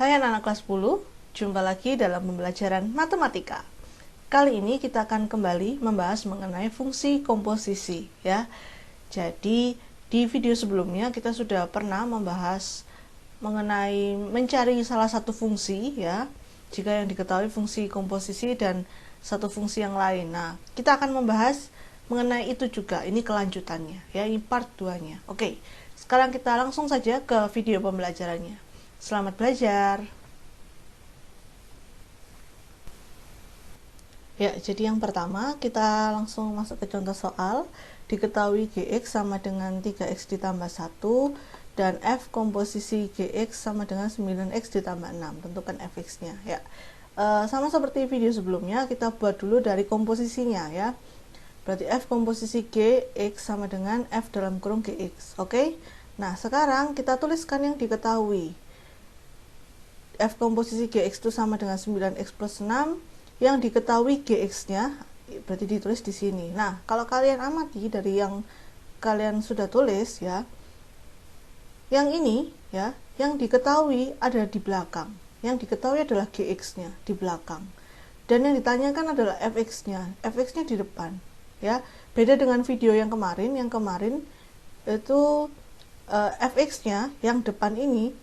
Hai anak-anak kelas 10, jumpa lagi dalam pembelajaran matematika. Kali ini kita akan kembali membahas mengenai fungsi komposisi ya. Jadi di video sebelumnya kita sudah pernah membahas mengenai mencari salah satu fungsi ya. Jika yang diketahui fungsi komposisi dan satu fungsi yang lain. Nah, kita akan membahas mengenai itu juga. Ini kelanjutannya ya, ini part 2-nya. Oke. Sekarang kita langsung saja ke video pembelajarannya. Selamat belajar. Ya, jadi yang pertama kita langsung masuk ke contoh soal. Diketahui Gx sama dengan 3x ditambah 1 dan F komposisi Gx sama dengan 9x ditambah 6. Tentukan Fx-nya ya. Sama seperti video sebelumnya, kita buat dulu dari komposisinya ya. Berarti F komposisi Gx sama dengan F dalam kurung Gx. Oke? Nah, sekarang kita tuliskan yang diketahui. F komposisi Gx itu sama dengan 9x plus 6. Yang diketahui Gx-nya berarti ditulis di sini. Nah, kalau kalian amati dari yang kalian sudah tulis ya, yang ini ya, yang diketahui ada di belakang. Yang diketahui adalah Gx-nya di belakang. Dan yang ditanyakan adalah Fx-nya. Fx-nya di depan ya. Beda dengan video yang kemarin itu Fx-nya yang depan ini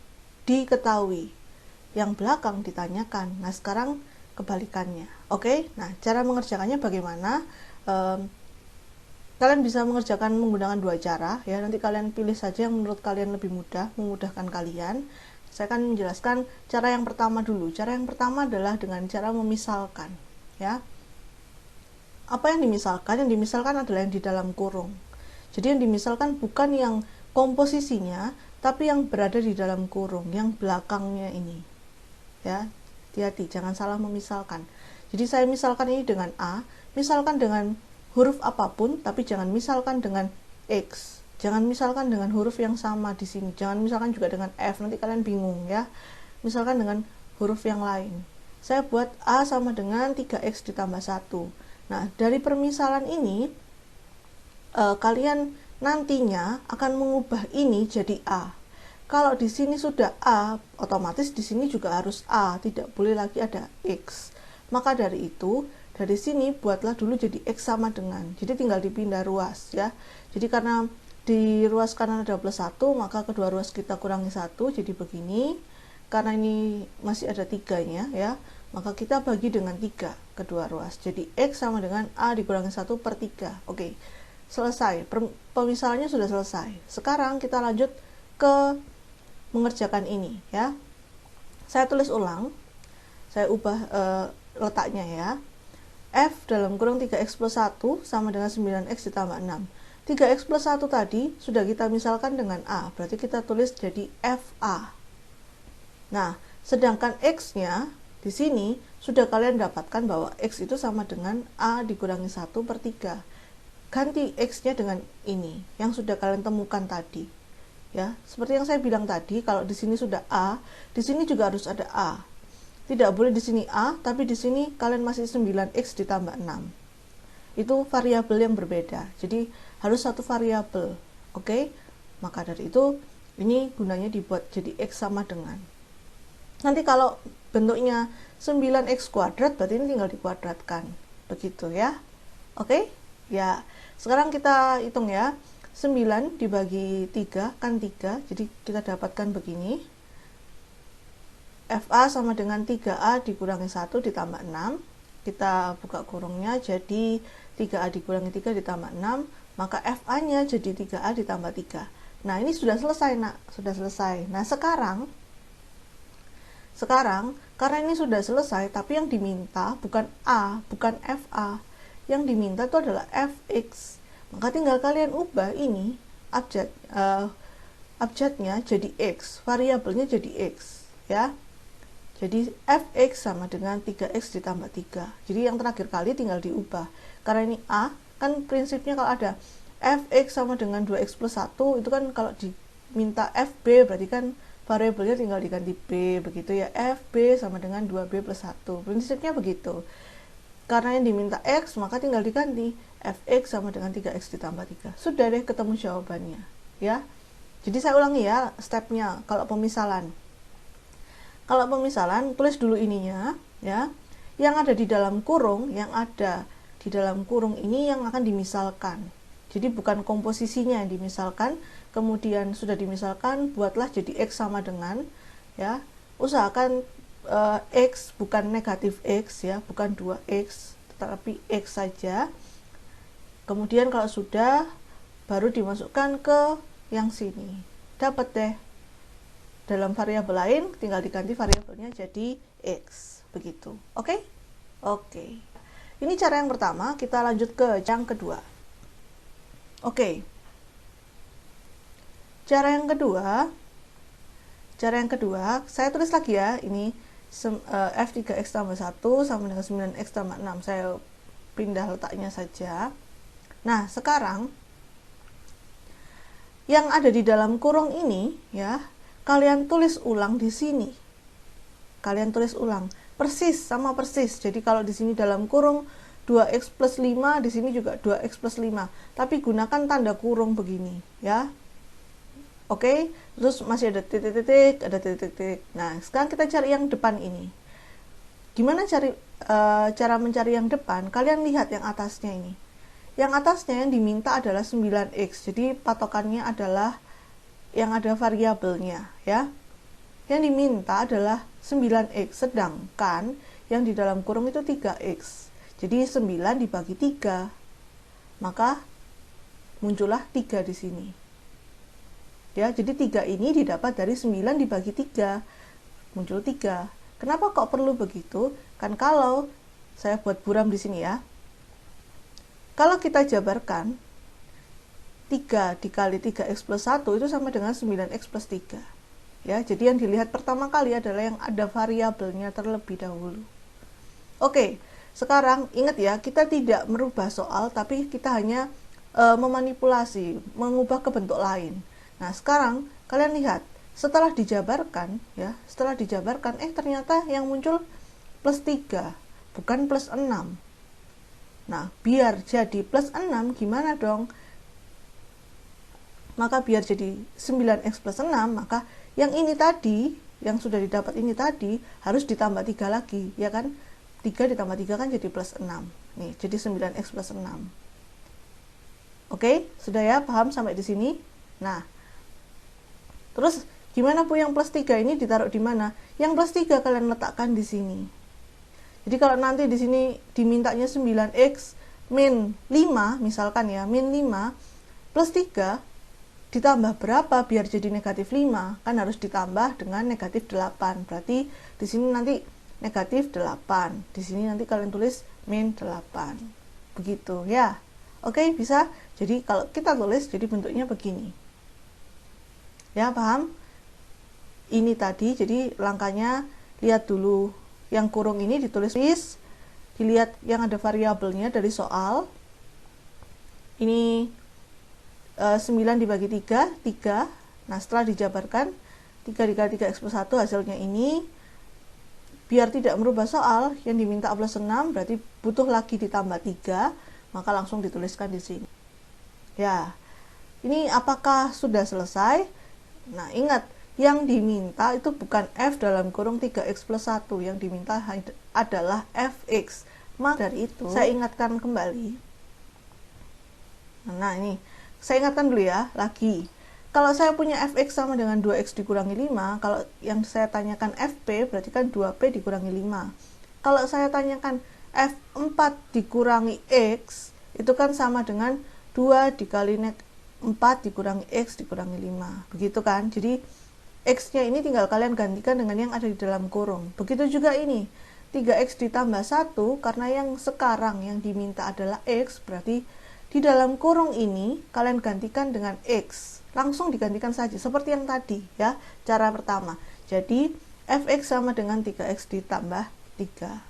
diketahui. Yang belakang ditanyakan. Nah, sekarang kebalikannya. Oke, nah cara mengerjakannya bagaimana? Kalian bisa mengerjakan menggunakan dua cara ya. Nanti kalian pilih saja yang menurut kalian lebih mudah, memudahkan kalian. Saya akan menjelaskan cara yang pertama dulu. Cara yang pertama adalah dengan cara memisalkan ya. Apa yang dimisalkan? Yang dimisalkan adalah yang di dalam kurung. Jadi yang dimisalkan bukan yang komposisinya, tapi yang berada di dalam kurung, yang belakangnya ini ya. Hati-hati, jangan salah memisalkan. Jadi saya misalkan ini dengan A, misalkan dengan huruf apapun, tapi jangan misalkan dengan X. Jangan misalkan dengan huruf yang sama di sini. Jangan misalkan juga dengan F, nanti kalian bingung ya. Misalkan dengan huruf yang lain. Saya buat A sama dengan 3X ditambah 1. Nah, dari permisalan ini, kalian nantinya akan mengubah ini jadi A. Kalau di sini sudah A, otomatis di sini juga harus A, tidak boleh lagi ada X. Maka dari itu, dari sini buatlah dulu jadi X sama dengan. Jadi tinggal dipindah ruas ya. Jadi karena di ruas kanan ada plus 1, maka kedua ruas kita kurangi 1, jadi begini. Karena ini masih ada 3-nya ya, maka kita bagi dengan 3 kedua ruas. Jadi X sama dengan A dikurangi 1 per 3. Oke, selesai. Pemisalannya sudah selesai. Sekarang kita lanjut ke mengerjakan ini ya. Saya tulis ulang, saya ubah letaknya ya. F dalam kurung 3x plus 1 sama dengan 9x ditambah 6. 3x plus 1 tadi sudah kita misalkan dengan A, berarti kita tulis jadi FA. Nah, sedangkan X-nya di sini sudah kalian dapatkan bahwa X itu sama dengan A dikurangi 1 per 3. Ganti X-nya dengan ini yang sudah kalian temukan tadi. Ya, seperti yang saya bilang tadi, kalau di sini sudah A, di sini juga harus ada A. Tidak boleh di sini A, tapi di sini kalian masih 9x ditambah 6. Itu variabel yang berbeda. Jadi harus satu variabel. Oke? Maka dari itu ini gunanya dibuat jadi X sama dengan. Nanti kalau bentuknya 9x kuadrat, berarti ini tinggal dikuadratkan. Begitu ya. Oke? Ya, sekarang kita hitung ya. 9 dibagi 3 kan 3, jadi kita dapatkan begini. FA sama dengan 3A dikurangi 1 ditambah 6. Kita buka kurungnya, jadi 3A dikurangi 3 ditambah 6, maka FA-nya jadi 3A ditambah 3. Nah, ini sudah selesai nak, sudah selesai. Nah, sekarang karena ini sudah selesai, tapi yang diminta bukan A, bukan FA. Yang diminta itu adalah Fx. Maka tinggal kalian ubah ini abjadnya jadi X, variabelnya jadi X ya. Jadi Fx sama dengan 3x ditambah 3. Jadi yang terakhir kali tinggal diubah. Karena ini A, kan prinsipnya kalau ada Fx sama dengan 2x plus 1, itu kan kalau diminta Fb berarti kan variabelnya tinggal diganti B, begitu ya. Fb sama dengan 2b plus 1. Prinsipnya begitu. Karena yang diminta X, maka tinggal diganti Fx sama dengan 3x ditambah 3. Sudah deh ketemu jawabannya ya. Jadi saya ulangi ya stepnya kalau pemisalan. Kalau pemisalan, tulis dulu ininya ya. Yang ada di dalam kurung, ini yang akan dimisalkan. Jadi bukan komposisinya yang dimisalkan, kemudian sudah dimisalkan, buatlah jadi X sama dengan ya. Usahakan X bukan negatif X ya, bukan 2X, tetapi X saja. Kemudian kalau sudah, baru dimasukkan ke yang sini. Dapat deh. Dalam variabel lain tinggal diganti variabelnya jadi X, begitu. Oke? Oke. Ini cara yang pertama, kita lanjut ke yang kedua. Oke. Cara yang kedua, saya tulis lagi ya, ini F3X tambah 1 sama dengan 9X tambah 6. Saya pindah letaknya saja. Nah, sekarang yang ada di dalam kurung ini ya, kalian tulis ulang di sini. Kalian tulis ulang persis sama persis. Jadi kalau di sini dalam kurung 2x plus 5, di sini juga 2x plus 5. Tapi gunakan tanda kurung begini ya. Oke, terus masih ada titik-titik, ada titik-titik. Nah, sekarang kita cari yang depan ini. Gimana cara mencari yang depan? Kalian lihat yang atasnya ini. Yang atasnya yang diminta adalah 9x. Jadi patokannya adalah yang ada variabelnya ya. Yang diminta adalah 9x, sedangkan yang di dalam kurung itu 3x. Jadi 9 dibagi 3. Maka muncullah 3 di sini. Ya, jadi 3 ini didapat dari 9 dibagi 3. Muncul 3. Kenapa kok perlu begitu? Kan kalau saya buat buram di sini ya. Kalau kita jabarkan 3 dikali 3x plus 1 itu sama dengan 9x plus 3. Ya, jadi yang dilihat pertama kali adalah yang ada variabelnya terlebih dahulu. Oke, sekarang ingat ya, kita tidak merubah soal, tapi kita hanya memanipulasi, mengubah ke bentuk lain. Nah, sekarang kalian lihat, setelah dijabarkan, ternyata yang muncul plus 3, bukan plus 6. Nah, biar jadi plus 6, gimana dong? Maka biar jadi 9x plus 6, maka yang ini tadi, yang sudah didapat ini tadi, harus ditambah 3 lagi, ya kan? 3 ditambah 3 kan jadi plus 6. Nih, jadi 9x plus 6. Oke, sudah ya, paham sampai di sini? Nah, terus gimana Bu yang plus 3 ini ditaruh di mana? Yang plus 3 kalian letakkan di sini. Jadi kalau nanti di sini dimintanya 9x min 5, misalkan ya, min 5 plus 3 ditambah berapa biar jadi negatif 5? Kan harus ditambah dengan negatif 8. Berarti di sini nanti negatif 8. Di sini nanti kalian tulis min 8. Begitu ya. Oke, bisa. Jadi kalau kita tulis jadi bentuknya begini. Ya, paham? Ini tadi, jadi langkahnya lihat dulu. Yang kurung ini ditulis, dilihat yang ada variabelnya dari soal. Ini 9 dibagi 3, 3. Nah, setelah dijabarkan 3 dikali 3x plus 1 hasilnya ini. Biar tidak merubah soal, yang diminta plus 6 berarti butuh lagi ditambah 3, maka langsung dituliskan di sini. Ya, ini apakah sudah selesai? Nah, ingat, yang diminta itu bukan f dalam kurung 3x plus 1, yang diminta adalah fx. Maka dari itu, saya ingatkan kembali. Nah, ini, saya ingatkan dulu ya, lagi. Kalau saya punya fx sama dengan 2x dikurangi 5, kalau yang saya tanyakan fp, berarti kan 2p dikurangi 5. Kalau saya tanyakan f4 dikurangi x, itu kan sama dengan 2 dikali 4 dikurangi x dikurangi 5. Begitu kan? Jadi, x-nya ini tinggal kalian gantikan dengan yang ada di dalam kurung. Begitu juga ini, 3x ditambah 1, karena yang sekarang yang diminta adalah x, berarti di dalam kurung ini kalian gantikan dengan x. Langsung digantikan saja, seperti yang tadi ya, cara pertama. Jadi, fx sama dengan 3x ditambah 3.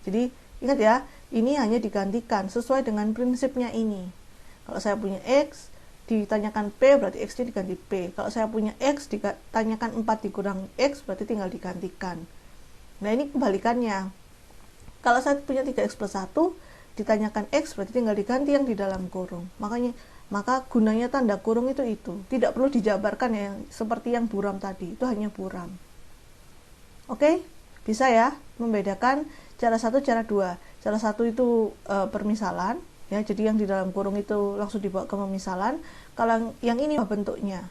Jadi, ingat ya, ini hanya digantikan sesuai dengan prinsipnya ini. Kalau saya punya x, ditanyakan P berarti X-nya diganti P. Kalau saya punya X ditanyakan 4 dikurang X berarti tinggal digantikan. Nah, ini kebalikannya. Kalau saya punya 3X plus 1 ditanyakan X berarti tinggal diganti yang di dalam kurung. Maka gunanya tanda kurung itu. Tidak perlu dijabarkan ya seperti yang buram tadi. Itu hanya buram. Oke, bisa ya membedakan cara satu, cara dua. Cara satu itu permisalan, ya, jadi yang di dalam kurung itu langsung dibawa ke pemisalan. Kalau yang ini bentuknya,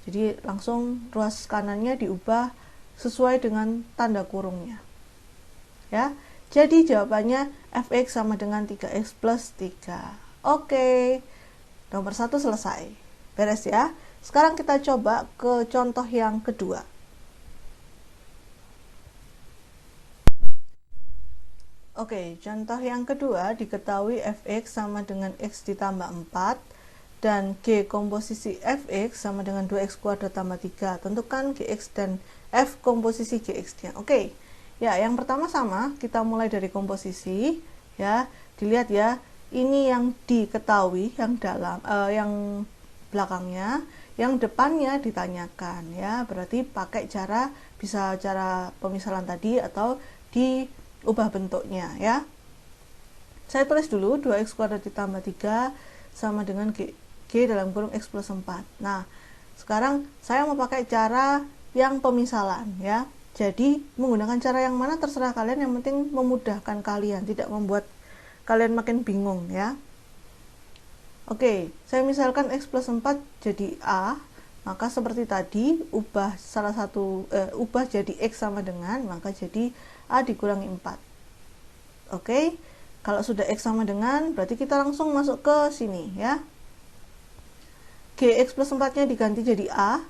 jadi langsung ruas kanannya diubah sesuai dengan tanda kurungnya. Ya, jadi jawabannya fx sama dengan 3x plus 3. Oke, nomor 1 selesai. Beres ya. Sekarang kita coba ke contoh yang kedua. Oke, contoh yang kedua, diketahui fx sama dengan x ditambah 4 dan g komposisi fx sama dengan 2x kuadrat tambah 3. Tentukan gx dan f komposisi gx-nya. Oke, ya, yang pertama sama, kita mulai dari komposisi. Ya, dilihat ya, ini yang diketahui, yang dalam, yang belakangnya, yang depannya ditanyakan, ya, berarti pakai cara, bisa cara pemisalan tadi atau diubah bentuknya, ya. Saya tulis dulu 2x kuadrat ditambah 3 sama dengan g dalam kurung x plus 4. Nah, sekarang saya mau pakai cara yang pemisalan, ya. Jadi menggunakan cara yang mana terserah kalian, yang penting memudahkan kalian, tidak membuat kalian makin bingung, ya. Oke, saya misalkan x plus 4 jadi A, maka seperti tadi ubah salah satu ubah jadi x sama dengan, maka jadi A dikurangi 4. Oke, kalau sudah x sama dengan, berarti kita langsung masuk ke sini, ya. Gx plus 4-nya diganti jadi A,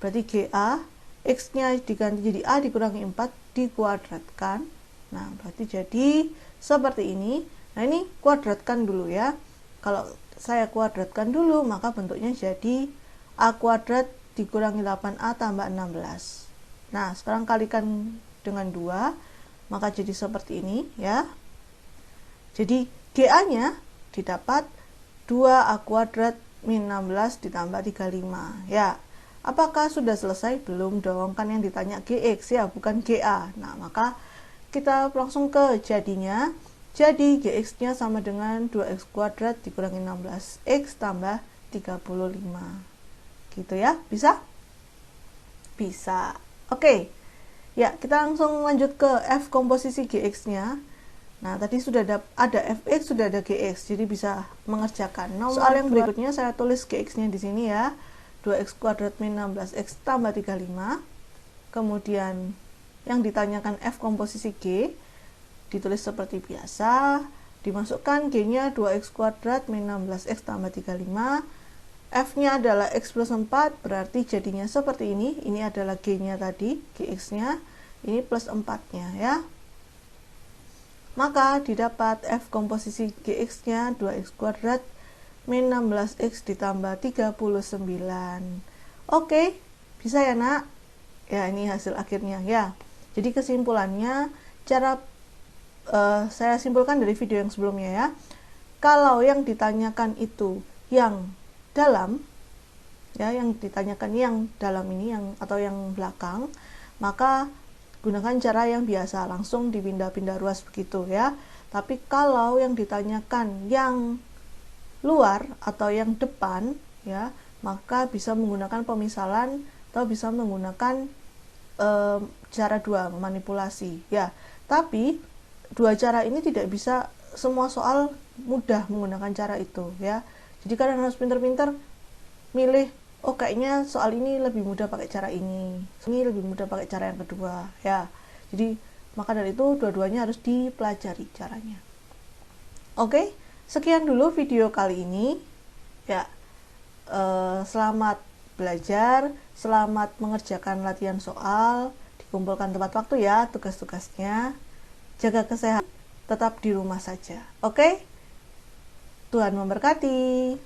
berarti GA, x-nya diganti jadi A dikurangi 4 dikuadratkan. Nah, berarti jadi seperti ini. Nah, ini kuadratkan dulu, ya. Kalau saya kuadratkan dulu, maka bentuknya jadi A kuadrat dikurangi 8A tambah 16. Nah, sekarang kalikan dengan 2, maka jadi seperti ini, ya. Jadi GA-nya didapat 2A kuadrat min 16 ditambah 35, ya. Apakah sudah selesai? Belum dong, kan yang ditanya GX, ya, bukan GA. Nah, maka kita langsung ke jadinya. Jadi GX-nya sama dengan 2x kuadrat dikurangi 16x tambah 35. Gitu ya, bisa? Bisa. Oke. Ya, kita langsung lanjut ke F komposisi GX-nya. Nah, tadi sudah ada fx, sudah ada gx, jadi bisa mengerjakan. Soal yang berikutnya saya tulis gx-nya di sini, ya. 2x kuadrat min 16x tambah 35. Kemudian yang ditanyakan F komposisi G ditulis seperti biasa, dimasukkan G-nya 2x kuadrat min 16x tambah 35, F-nya adalah x plus 4, berarti jadinya seperti ini. Ini adalah G-nya tadi, Gx-nya, ini plus 4-nya, ya. Maka didapat F komposisi Gx-nya 2x kuadrat min 16x ditambah 39. Oke, bisa ya, nak? Ya, ini hasil akhirnya, ya. Jadi kesimpulannya, cara saya simpulkan dari video yang sebelumnya, ya. Kalau yang ditanyakan itu yang dalam, ya, yang ditanyakan yang dalam ini, yang atau yang belakang, maka gunakan cara yang biasa, langsung dipindah-pindah ruas begitu, ya. Tapi kalau yang ditanyakan yang luar atau yang depan, ya, maka bisa menggunakan pemisalan atau bisa menggunakan cara dua, manipulasi, ya. Tapi dua cara ini tidak bisa semua soal mudah menggunakan cara itu, ya. Jadi kalian harus pintar-pintar milih, oh kayaknya soal ini lebih mudah pakai cara ini lebih mudah pakai cara yang kedua, ya. Jadi maka dari itu dua-duanya harus dipelajari caranya. Oke, sekian dulu video kali ini, ya. Selamat belajar, selamat mengerjakan latihan soal, dikumpulkan tepat waktu, ya, tugas-tugasnya. Jaga kesehatan, tetap di rumah saja. Oke? Tuhan memberkati.